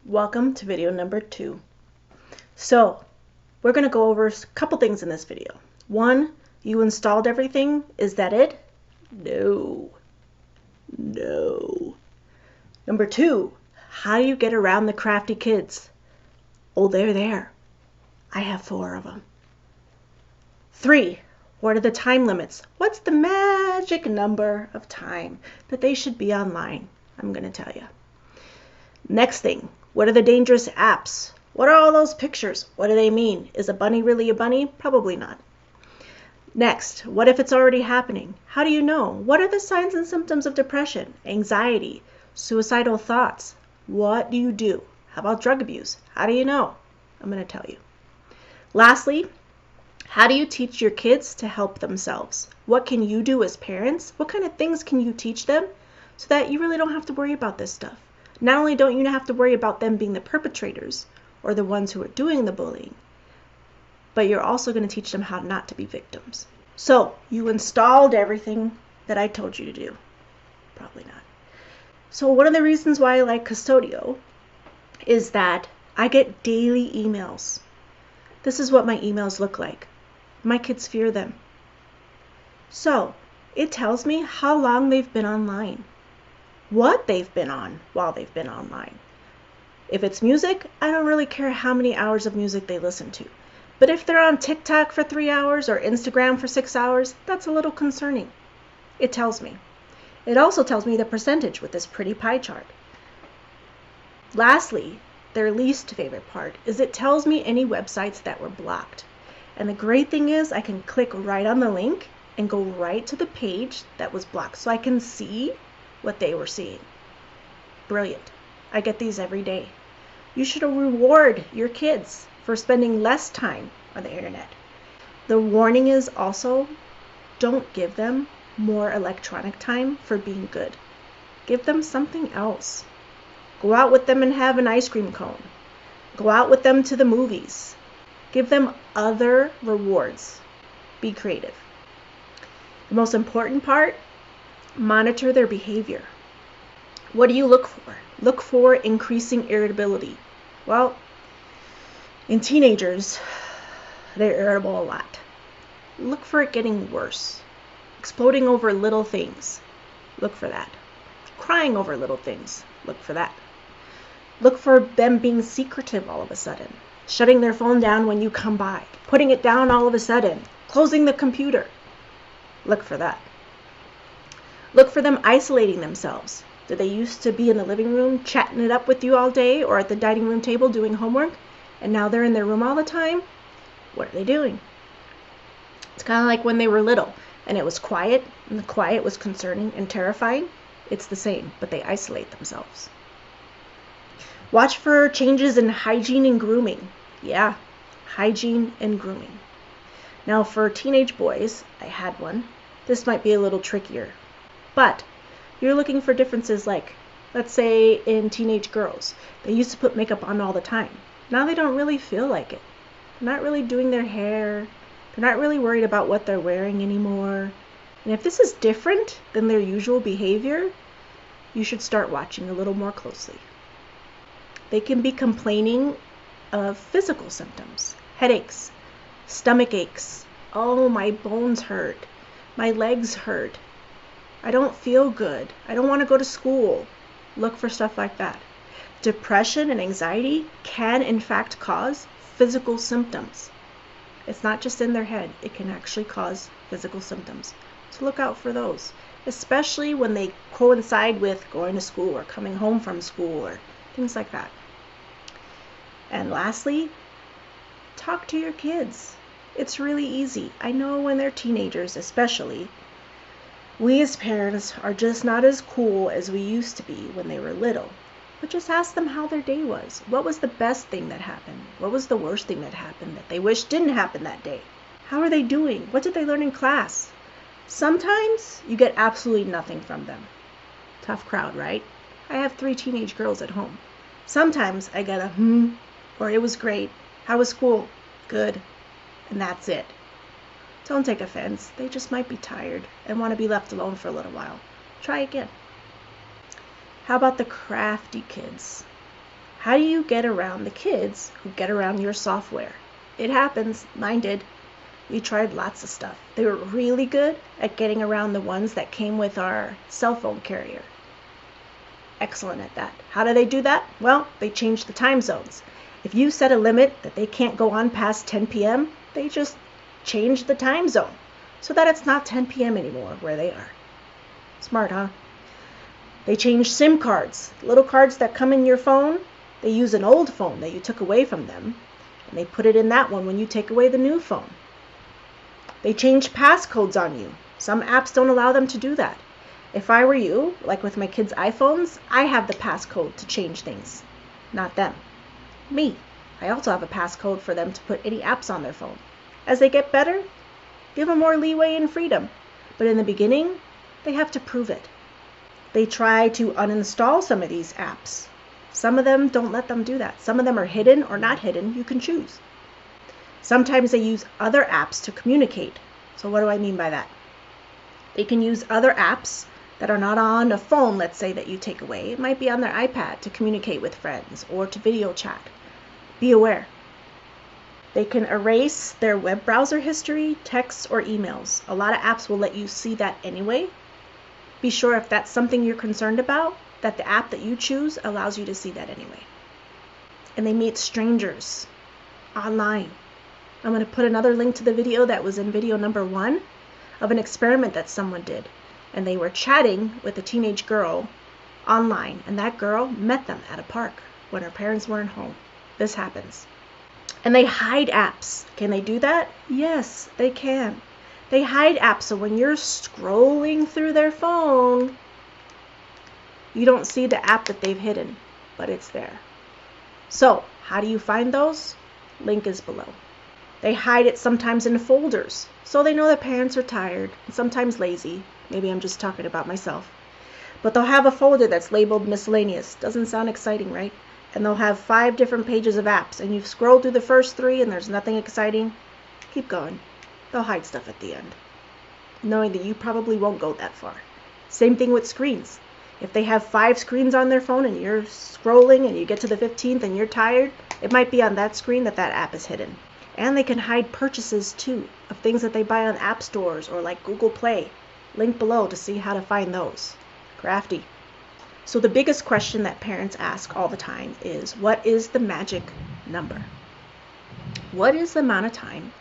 Welcome to video number 2. So, we're going to go over a couple things in this video. 1, you installed everything. Is that it? No. Number 2, how do you get around the Crafty Kids? Oh, they're there. I have 4 of them. 3, what are the time limits? What's the magic number of time that they should be online? I'm going to tell you. Next thing, what are the dangerous apps? What are all those pictures? What do they mean? Is a bunny really a bunny? Probably not. Next, what if it's already happening? How do you know? What are the signs and symptoms of depression, anxiety, suicidal thoughts? What do you do? How about drug abuse? How do you know? I'm going to tell you. Lastly, how do you teach your kids to help themselves? What can you do as parents? What kind of things can you teach them so that you really don't have to worry about this stuff? Not only don't you have to worry about them being the perpetrators or the ones who are doing the bullying, but you're also going to teach them how not to be victims. So, you installed everything that I told you to do. Probably not. So, one of the reasons why I like Custodio is that I get daily emails. This is what my emails look like. My kids fear them. So, it tells me how long they've been online, what they've been on while they've been online. If it's music, I don't really care how many hours of music they listen to. But if they're on TikTok for 3 hours or Instagram for 6 hours, that's a little concerning. It tells me. It also tells me the percentage with this pretty pie chart. Lastly, their least favorite part is it tells me any websites that were blocked. And the great thing is I can click right on the link and go right to the page that was blocked so I can see what they were seeing. Brilliant. I get these every day. You should reward your kids for spending less time on the internet. The warning is also, don't give them more electronic time for being good. Give them something else. Go out with them and have an ice cream cone. Go out with them to the movies. Give them other rewards. Be creative. The most important part, monitor their behavior. What do you look for? Look for increasing irritability. Well, in teenagers, they're irritable a lot. Look for it getting worse. Exploding over little things. Look for that. Crying over little things. Look for that. Look for them being secretive all of a sudden. Shutting their phone down when you come by. Putting it down all of a sudden. Closing the computer. Look for that. Look for them isolating themselves. Did they used to be in the living room chatting it up with you all day or at the dining room table doing homework? And now they're in their room all the time? What are they doing? It's kind of like when they were little and it was quiet and the quiet was concerning and terrifying. It's the same, but they isolate themselves. Watch for changes in hygiene and grooming. Yeah, hygiene and grooming. Now for teenage boys, I had one. This might be a little trickier, but you're looking for differences like, let's say in teenage girls, they used to put makeup on all the time. Now they don't really feel like it. They're not really doing their hair. They're not really worried about what they're wearing anymore. And if this is different than their usual behavior, you should start watching a little more closely. They can be complaining of physical symptoms, headaches, stomach aches. Oh, my bones hurt. My legs hurt. I don't feel good. I don't want to go to school. Look for stuff like that. Depression and anxiety can in fact cause physical symptoms. It's not just in their head. It can actually cause physical symptoms. So look out for those, especially when they coincide with going to school or coming home from school or things like that. And lastly, talk to your kids. It's really easy. I know when they're teenagers especially, we as parents are just not as cool as we used to be when they were little. But just ask them how their day was. What was the best thing that happened? What was the worst thing that happened that they wish didn't happen that day? How are they doing? What did they learn in class? Sometimes you get absolutely nothing from them. Tough crowd, right? I have 3 teenage girls at home. Sometimes I get a or it was great. How was school? Good. And that's it. Don't take offense. They just might be tired and want to be left alone for a little while. Try again. How about the Crafty Kids? How do you get around the kids who get around your software? It happens. Mine did. We tried lots of stuff. They were really good at getting around the ones that came with our cell phone carrier. Excellent at that. How do they do that? Well, they changed the time zones. If you set a limit that they can't go on past 10 p.m., they just change the time zone so that it's not 10 p.m. anymore where they are. Smart, huh? They changed SIM cards. Little cards that come in your phone, they use an old phone that you took away from them, and they put it in that one when you take away the new phone. They changed passcodes on you. Some apps don't allow them to do that. If I were you, like with my kids' iPhones, I have the passcode to change things, not them. Me. I also have a passcode for them to put any apps on their phone. As they get better, give them more leeway and freedom. But in the beginning, they have to prove it. They try to uninstall some of these apps. Some of them don't let them do that. Some of them are hidden or not hidden. You can choose. Sometimes they use other apps to communicate. So what do I mean by that? They can use other apps that are not on a phone, let's say, that you take away. It might be on their iPad to communicate with friends or to video chat. Be aware. They can erase their web browser history, texts, or emails. A lot of apps will let you see that anyway. Be sure if that's something you're concerned about, that the app that you choose allows you to see that anyway. And they meet strangers online. I'm going to put another link to the video that was in video number 1 of an experiment that someone did. And they were chatting with a teenage girl online, and that girl met them at a park when her parents weren't home. This happens. And they hide apps. Can they do that? Yes, they can. They hide apps, so when you're scrolling through their phone, you don't see the app that they've hidden, but it's there. So, how do you find those? Link is below. They hide it sometimes in folders, so they know their parents are tired and sometimes lazy. Maybe I'm just talking about myself. But they'll have a folder that's labeled miscellaneous. Doesn't sound exciting, right? And they'll have 5 different pages of apps, and you've scrolled through the first 3 and there's nothing exciting. Keep going. They'll hide stuff at the end, knowing that you probably won't go that far. Same thing with screens. If they have 5 screens on their phone and you're scrolling and you get to the 15th and you're tired, it might be on that screen that that app is hidden. And they can hide purchases too, of things that they buy on app stores or like Google Play. Link below to see how to find those. Crafty. So the biggest question that parents ask all the time is, what is the magic number? What is the amount of time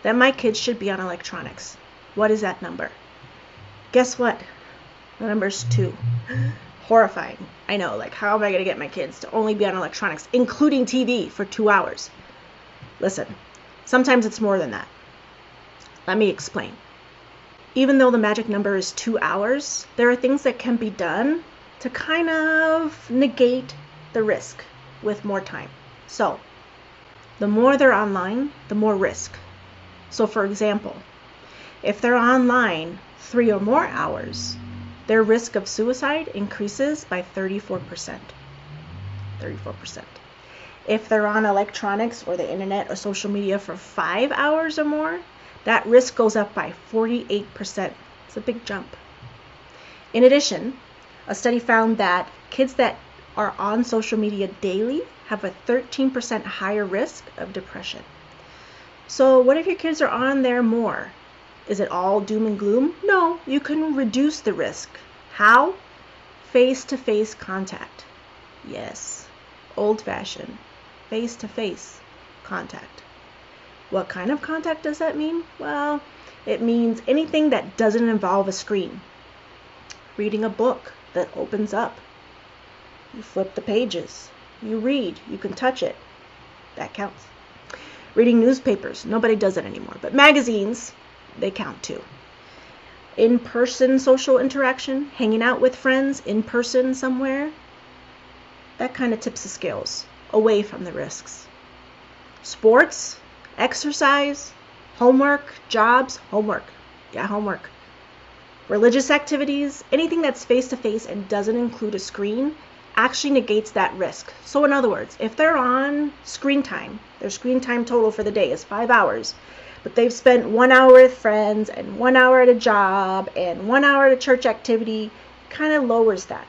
that my kids should be on electronics? What is that number? Guess what? The number's 2. Horrifying. I know, like, how am I going to get my kids to only be on electronics, including TV, for 2 hours? Listen, sometimes it's more than that. Let me explain. Even though the magic number is 2 hours, there are things that can be done to kind of negate the risk with more time. So, the more they're online, the more risk. So, for example, if they're online 3 or more hours, their risk of suicide increases by 34%. 34%. If they're on electronics or the internet or social media for 5 hours or more, that risk goes up by 48%. It's a big jump. In addition, a study found that kids that are on social media daily have a 13% higher risk of depression. So what if your kids are on there more? Is it all doom and gloom? No, you can reduce the risk. How? Face-to-face contact. Yes, old-fashioned, face-to-face contact. What kind of contact does that mean? Well, it means anything that doesn't involve a screen. Reading a book that opens up. You flip the pages. You read. You can touch it. That counts. Reading newspapers. Nobody does it anymore. But magazines, they count too. In-person social interaction, hanging out with friends in person somewhere, that kind of tips the scales away from the risks. Sports, exercise, homework, jobs, homework. Yeah, homework. Religious activities, anything that's face-to-face and doesn't include a screen actually negates that risk. So in other words, if they're on screen time, their screen time total for the day is 5 hours, but they've spent 1 hour with friends and 1 hour at a job and 1 hour at a church activity, kind of lowers that.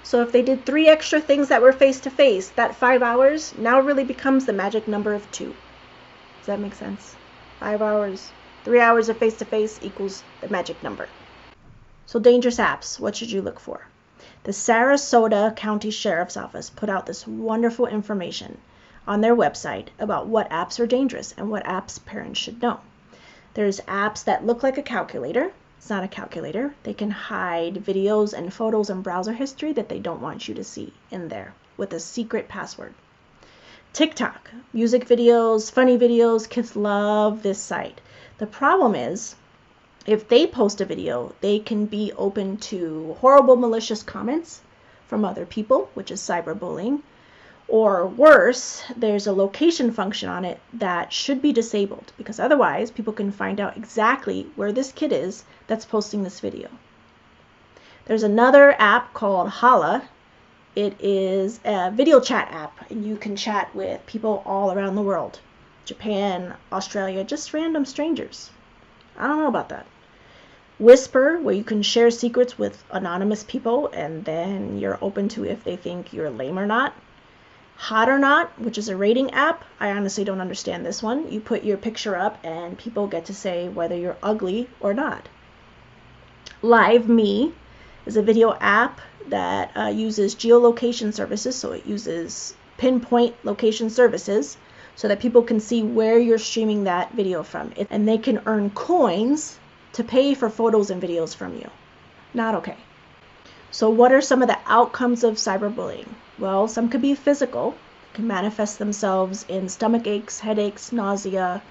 So if they did 3 extra things that were face-to-face, that 5 hours now really becomes the magic number of 2. Does that make sense? 5 hours, 3 hours of face-to-face equals the magic number. So dangerous apps, what should you look for? The Sarasota County Sheriff's Office put out this wonderful information on their website about what apps are dangerous and what apps parents should know. There's apps that look like a calculator. It's not a calculator. They can hide videos and photos and browser history that they don't want you to see in there with a secret password. TikTok, music videos, funny videos, kids love this site. The problem is, if they post a video, they can be open to horrible, malicious comments from other people, which is cyberbullying. Or worse, there's a location function on it that should be disabled, because otherwise people can find out exactly where this kid is that's posting this video. There's another app called Hala. It is a video chat app, and you can chat with people all around the world. Japan, Australia, just random strangers. I don't know about that. Whisper, where you can share secrets with anonymous people, and then you're open to if they think you're lame or not. Hot or Not, which is a rating app. I honestly don't understand this one. You put your picture up and people get to say whether you're ugly or not. Live Me is a video app that uses geolocation services, so it uses pinpoint location services so that people can see where you're streaming that video from. And they can earn coins to pay for photos and videos from you. Not okay. So what are some of the outcomes of cyberbullying? Well, some could be physical, can manifest themselves in stomach aches, headaches, nausea,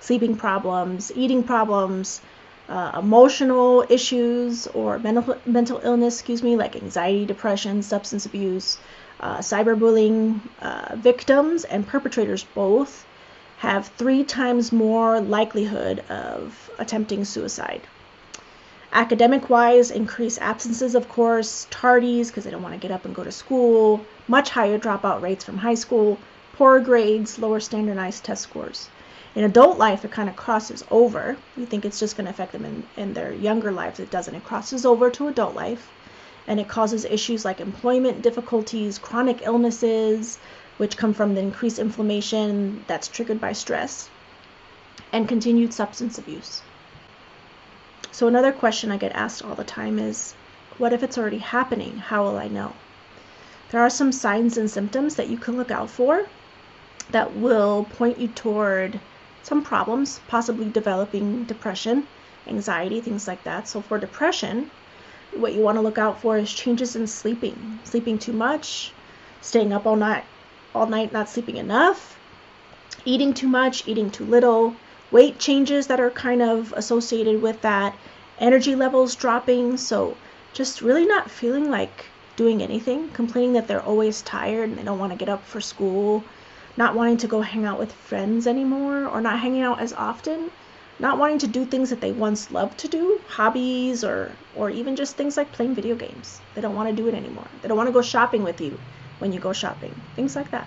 sleeping problems, eating problems, emotional issues or mental illness, like anxiety, depression, substance abuse. Cyberbullying victims and perpetrators both have 3 times more likelihood of attempting suicide. Academic-wise, increased absences, of course, tardies because they don't want to get up and go to school, much higher dropout rates from high school, poor grades, lower standardized test scores. In adult life, it kind of crosses over. You think it's just going to affect them in their younger lives. It doesn't. It crosses over to adult life, and it causes issues like employment difficulties, chronic illnesses, which come from the increased inflammation that's triggered by stress, and continued substance abuse. So another question I get asked all the time is, what if it's already happening? How will I know? There are some signs and symptoms that you can look out for that will point you toward some problems, possibly developing depression, anxiety, things like that. So for depression, what you want to look out for is changes in sleeping too much, staying up all night, not sleeping enough, eating too much, eating too little, weight changes that are kind of associated with that, energy levels dropping, so just really not feeling like doing anything, complaining that they're always tired and they don't want to get up for school, not wanting to go hang out with friends anymore, or not hanging out as often, not wanting to do things that they once loved to do, hobbies, or even just things like playing video games. They don't want to do it anymore. They don't want to go shopping with you when you go shopping, things like that.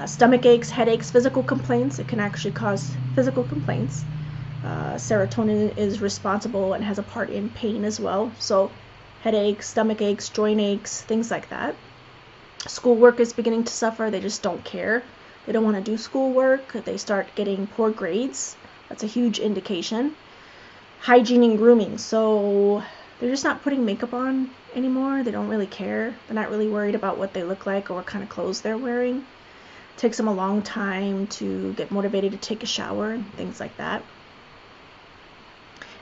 Stomach aches, headaches, physical complaints. It can actually cause physical complaints. Serotonin is responsible and has a part in pain as well. So headaches, stomach aches, joint aches, things like that. Schoolwork is beginning to suffer. They just don't care. They don't want to do schoolwork. They start getting poor grades. That's a huge indication. Hygiene and grooming. So they're just not putting makeup on anymore. They don't really care. They're not really worried about what they look like or what kind of clothes they're wearing. It takes them a long time to get motivated to take a shower and things like that.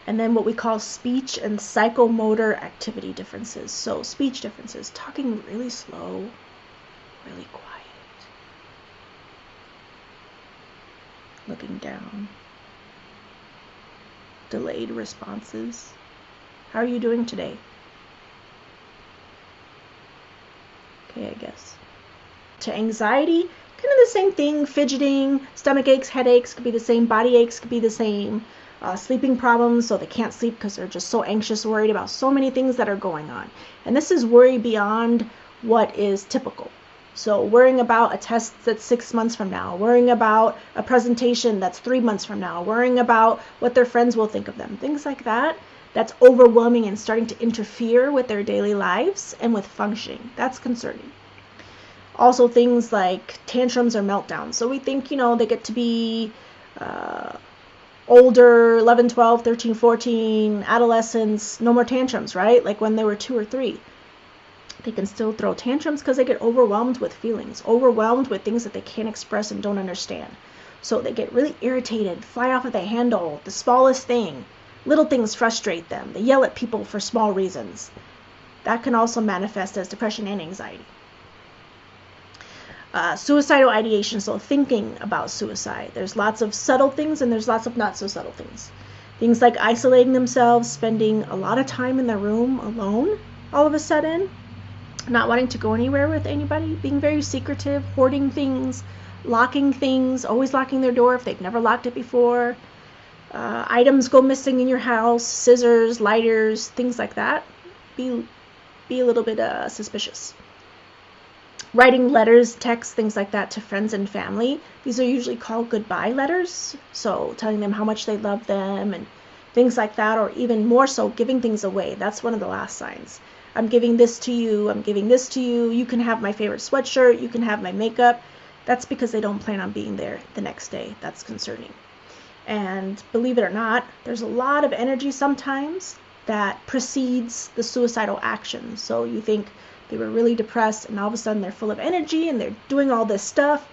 And then what we call speech and psychomotor activity differences. So speech differences, talking really slow, really quiet, looking down, delayed responses. How are you doing today? Okay, I guess. To anxiety, kind of the same thing, fidgeting, stomach aches, headaches could be the same, body aches could be the same, sleeping problems, so they can't sleep because they're just so anxious, worried about so many things that are going on. And this is worry beyond what is typical. So worrying about a test that's 6 months from now, worrying about a presentation that's 3 months from now, worrying about what their friends will think of them, things like that. that's overwhelming and starting to interfere with their daily lives and with functioning. That's concerning. Also things like tantrums or meltdowns. So we think, they get to be older, 11, 12, 13, 14, adolescents, no more tantrums, right? Like when they were 2 or 3. They can still throw tantrums because they get overwhelmed with feelings, overwhelmed with things that they can't express and don't understand. So they get really irritated, fly off of the handle, the smallest thing. Little things frustrate them. They yell at people for small reasons. That can also manifest as depression and anxiety. Suicidal ideation, so thinking about suicide. There's lots of subtle things and there's lots of not so subtle things. Things like isolating themselves, spending a lot of time in their room alone all of a sudden, not wanting to go anywhere with anybody, being very secretive, hoarding things, locking things, always locking their door if they've never locked it before. Items go missing in your house, scissors, lighters, things like that. Be a little bit suspicious. Writing letters, texts, things like that to friends and family. These are usually called goodbye letters. So telling them how much they love them and things like that, or even more so, giving things away. That's one of the last signs. I'm giving this to you. I'm giving this to you. You can have my favorite sweatshirt. You can have my makeup. That's because they don't plan on being there the next day. That's concerning. And believe it or not, there's a lot of energy sometimes that precedes the suicidal action. So you think they were really depressed and all of a sudden they're full of energy and they're doing all this stuff.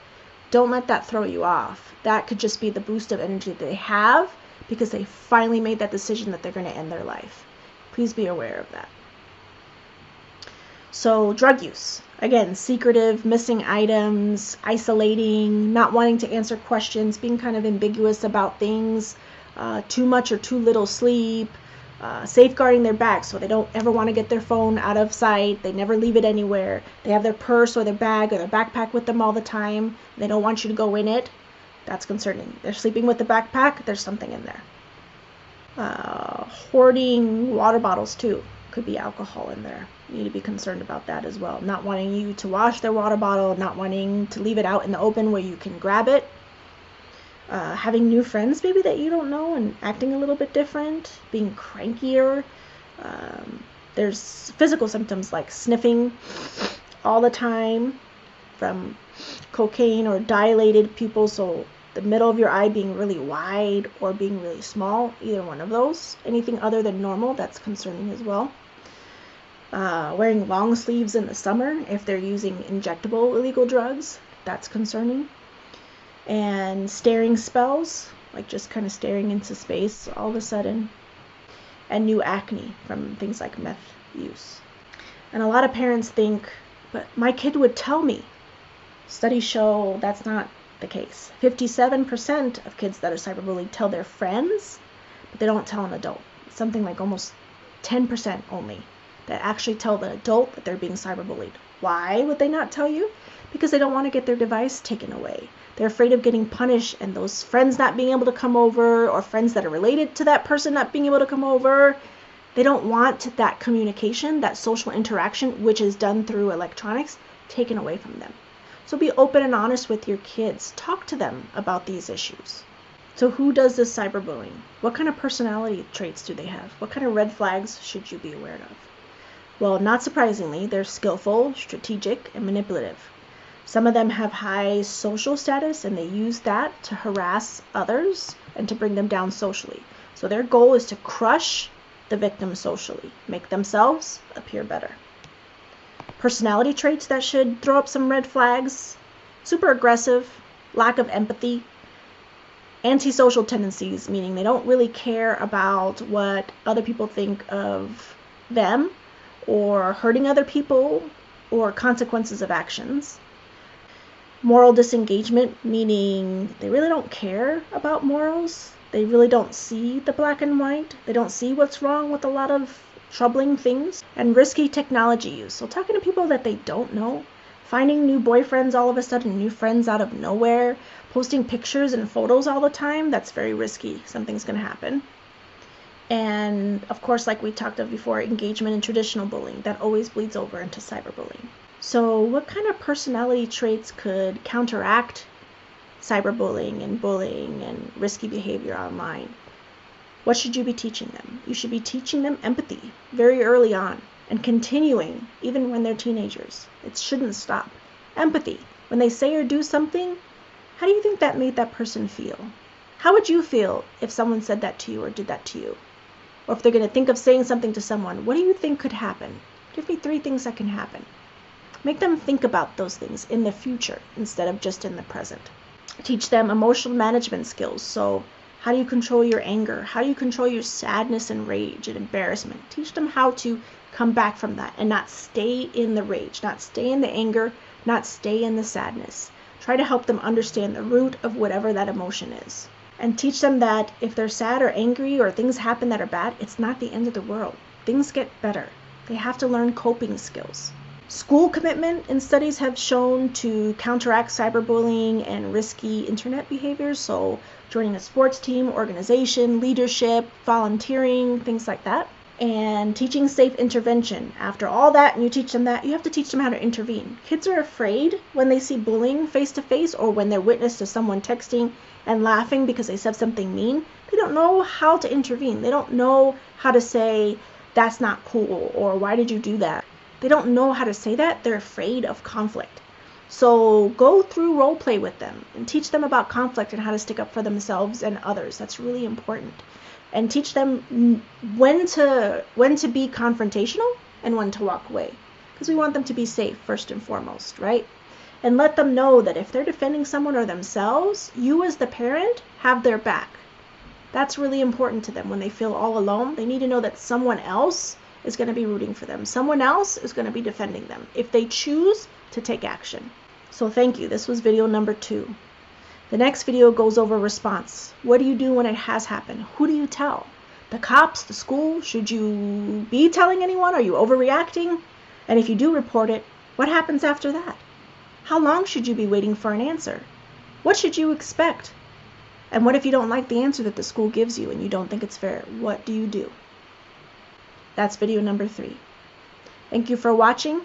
Don't let that throw you off. That could just be the boost of energy that they have because they finally made that decision that they're going to end their life. Please be aware of that. So drug use. Again, secretive, missing items, isolating, not wanting to answer questions, being kind of ambiguous about things, too much or too little sleep, safeguarding their bag so they don't ever want to get their phone out of sight. They never leave it anywhere. They have their purse or their bag or their backpack with them all the time. They don't want you to go in it. That's concerning. They're sleeping with the backpack. There's something in there. Hoarding water bottles too. Could be alcohol in there. You need to be concerned about that as well. Not wanting you to wash their water bottle, not wanting to leave it out in the open where you can grab it. Having new friends maybe that you don't know and acting a little bit different, being crankier. There's physical symptoms like sniffing all the time from cocaine or dilated pupils, so the middle of your eye being really wide or being really small, either one of those. Anything other than normal, that's concerning as well. Wearing long sleeves in the summer if they're using injectable illegal drugs, that's concerning. And staring spells, like just kind of staring into space all of a sudden. And new acne from things like meth use. And a lot of parents think, but my kid would tell me. Studies show that's not the case. 57% of kids that are cyberbullied tell their friends, but they don't tell an adult. Something like almost 10% only that actually tell the adult that they're being cyberbullied. Why would they not tell you? Because they don't want to get their device taken away. They're afraid of getting punished and those friends not being able to come over, or friends that are related to that person not being able to come over. They don't want that communication, that social interaction, which is done through electronics, taken away from them. So be open and honest with your kids. Talk to them about these issues. So who does this cyberbullying? What kind of personality traits do they have? What kind of red flags should you be aware of? Well, not surprisingly, they're skillful, strategic, and manipulative. Some of them have high social status and they use that to harass others and to bring them down socially. So their goal is to crush the victim socially, make themselves appear better. Personality traits that should throw up some red flags: super aggressive, lack of empathy, antisocial tendencies, meaning they don't really care about what other people think of them or hurting other people or consequences of actions. Moral disengagement, meaning they really don't care about morals. They really don't see the black and white. They don't see what's wrong with a lot of troubling things. And risky technology use. So talking to people that they don't know, finding new boyfriends all of a sudden, new friends out of nowhere, posting pictures and photos all the time, that's very risky. Something's going to happen. And of course, like we talked of before, engagement in traditional bullying, that always bleeds over into cyberbullying. So what kind of personality traits could counteract cyberbullying and bullying and risky behavior online? What should you be teaching them? You should be teaching them empathy very early on and continuing even when they're teenagers. It shouldn't stop. Empathy. When they say or do something, how do you think that made that person feel? How would you feel if someone said that to you or did that to you? Or if they're going to think of saying something to someone, what do you think could happen? Give me 3 things that can happen. Make them think about those things in the future instead of just in the present. Teach them emotional management skills. So how do you control your anger? How do you control your sadness and rage and embarrassment? Teach them how to come back from that and not stay in the rage, not stay in the anger, not stay in the sadness. Try to help them understand the root of whatever that emotion is. And teach them that if they're sad or angry or things happen that are bad, it's not the end of the world. Things get better. They have to learn coping skills. School commitment in studies have shown to counteract cyberbullying and risky internet behaviors. So joining a sports team, organization, leadership, volunteering, things like that. And teaching safe intervention. After all that, and you teach them that, you have to teach them how to intervene. Kids are afraid when they see bullying face to face or when they're witness to someone texting and laughing because they said something mean. They don't know how to intervene. They don't know how to say, that's not cool, or why did you do that? They don't know how to say that. They're afraid of conflict. So go through role play with them and teach them about conflict and how to stick up for themselves and others. That's really important. And teach them when to be confrontational and when to walk away. Because we want them to be safe first and foremost, right? And let them know that if they're defending someone or themselves, you as the parent have their back. That's really important to them when they feel all alone. They need to know that someone else is going to be rooting for them. Someone else is going to be defending them if they choose to take action. So thank you. This was video number 2. The next video goes over response. What do you do when it has happened? Who do you tell? The cops? The school? Should you be telling anyone? Are you overreacting? And if you do report it, what happens after that? How long should you be waiting for an answer? What should you expect? And what if you don't like the answer that the school gives you and you don't think it's fair? What do you do? That's video number 3. Thank you for watching.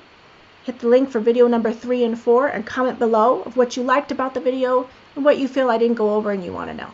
Hit the link for video number 3 and 4 and comment below of what you liked about the video and what you feel I didn't go over and you want to know.